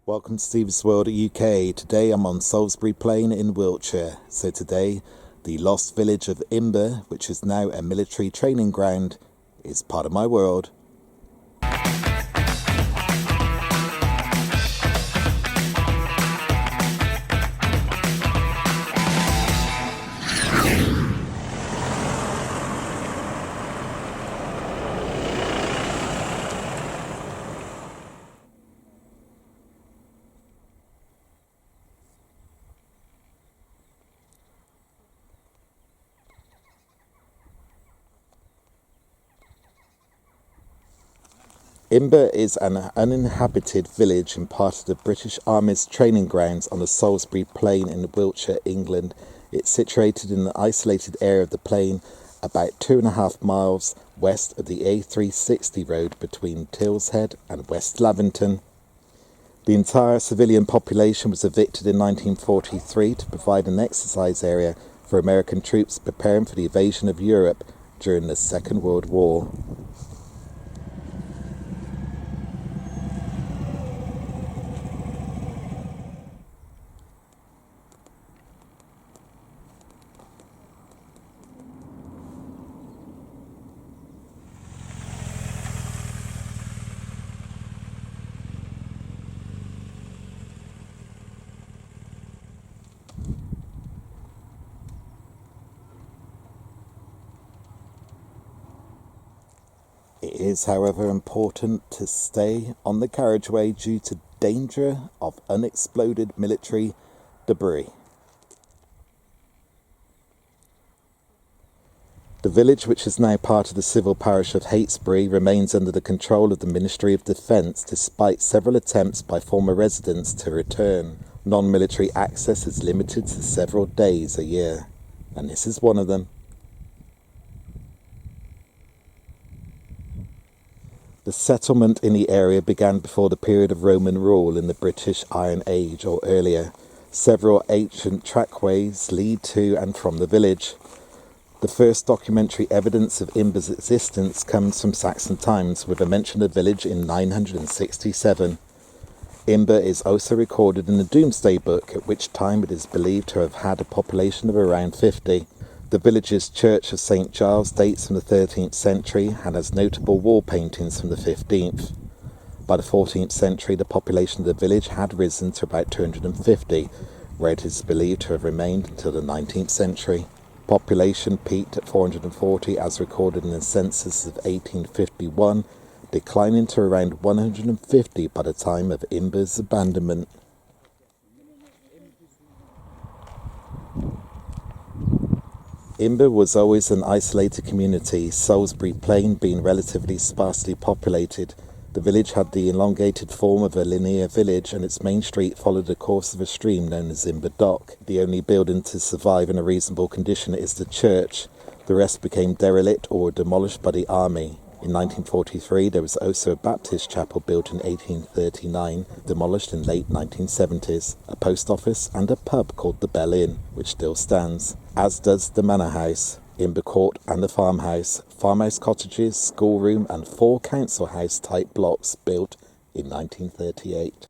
Welcome to Steve's World UK. Today I'm on Salisbury Plain in Wiltshire. So today, the lost village of Imber, which is now a military training ground, is part of my world. Imber is an uninhabited village and part of the British Army's training grounds on the Salisbury Plain in Wiltshire, England. It's situated in an isolated area of the plain, about 2.5 miles west of the A360 road between Tilshead and West Lavington. The entire civilian population was evicted in 1943 to provide an exercise area for American troops preparing for the invasion of Europe during the Second World War. It is, however, important to stay on the carriageway due to danger of unexploded military debris. The village, which is now part of the civil parish of Heytesbury, remains under the control of the Ministry of Defence despite several attempts by former residents to return. Non-military access is limited to several days a year, and this is one of them. The settlement in the area began before the period of Roman rule in the British Iron Age or earlier. Several ancient trackways lead to and from the village. The first documentary evidence of Imber's existence comes from Saxon times, with a mention of the village in 967. Imber is also recorded in the Domesday Book, at which time it is believed to have had a population of around 50. The village's church of St. Giles dates from the 13th century and has notable wall paintings from the 15th. By the 14th century, the population of the village had risen to about 250, where it is believed to have remained until the 19th century. Population peaked at 440 as recorded in the census of 1851, declining to around 150 by the time of Imber's abandonment. Imber was always an isolated community, Salisbury Plain being relatively sparsely populated. The village had the elongated form of a linear village, and its main street followed the course of a stream known as Imber Dock. The only building to survive in a reasonable condition is the church. The rest became derelict or demolished by the army. In 1943, there was also a Baptist chapel built in 1839, demolished in late 1970s, a post office and a pub called the Bell Inn, which still stands, as does the Manor House, Imber Court and the farmhouse cottages, schoolroom and 4 council house type blocks built in 1938.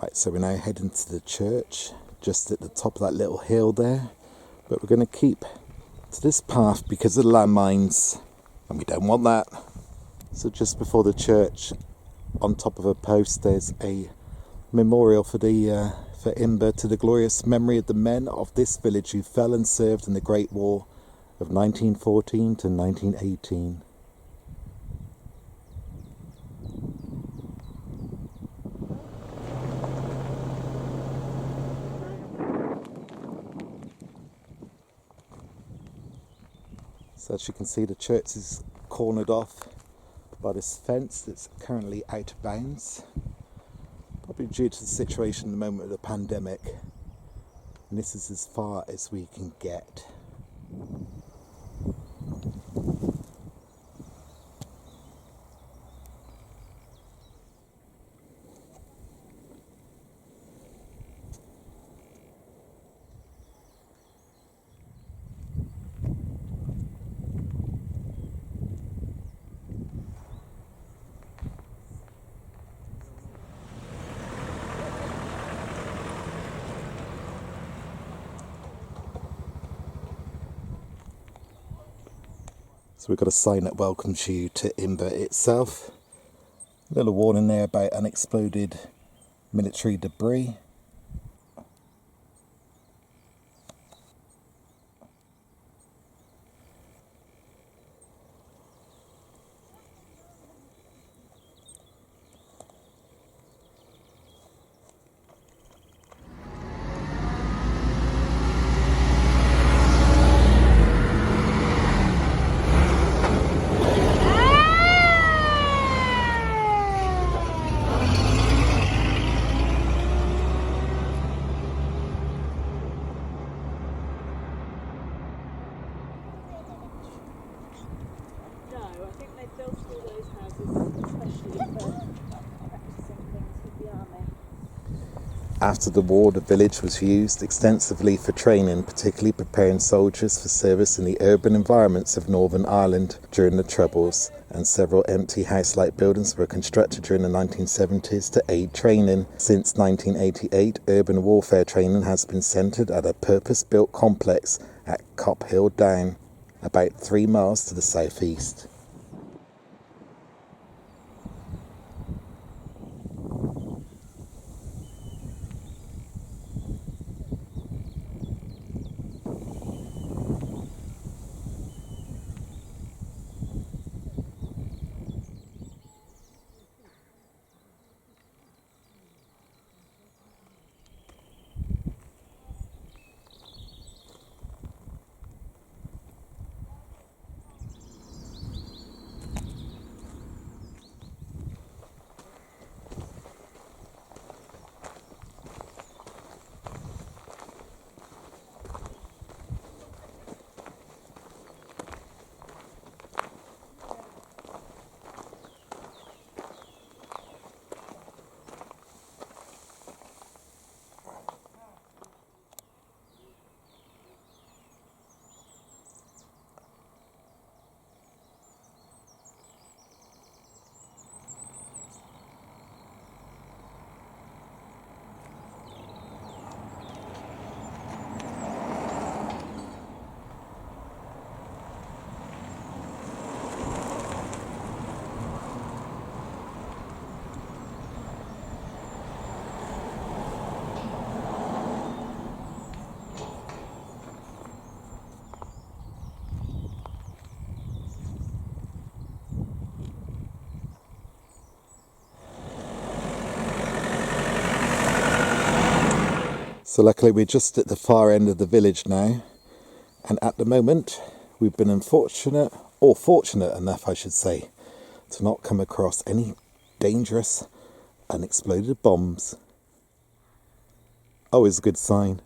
Right, so we're now heading to the church, just at the top of that little hill there. But we're going to keep to this path because of the landmines, and we don't want that. So just before the church, on top of a post, there's a memorial for Imber, to the glorious memory of the men of this village who fell and served in the Great War of 1914 to 1918. So as you can see, the church is cornered off by this fence that's currently out of bounds, probably due to the situation at the moment of the pandemic. And this is as far as we can get. So we've got a sign that welcomes you to Imber itself. A little warning there about unexploded military debris. After the war, the village was used extensively for training, particularly preparing soldiers for service in the urban environments of Northern Ireland during the Troubles, and several empty house-like buildings were constructed during the 1970s to aid training. Since 1988, urban warfare training has been centred at a purpose-built complex at Cophill Down, about 3 miles to the southeast. So luckily we're just at the far end of the village now, and at the moment we've been unfortunate, or fortunate enough I should say, to not come across any dangerous unexploded bombs. Always a good sign.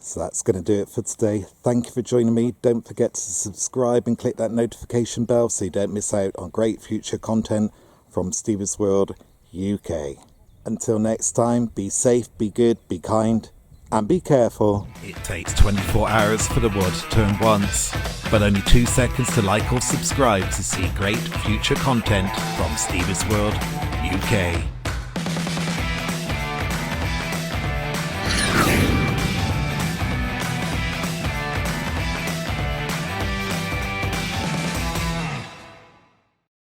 So that's going to do it for today. Thank you for joining me. Don't forget to subscribe and click that notification bell so you don't miss out on great future content from Stevie's World UK. Until next time, be safe, be good, be kind, and be careful. It takes 24 hours for the world to turn once, but only 2 seconds to like or subscribe to see great future content from Stevie's World UK.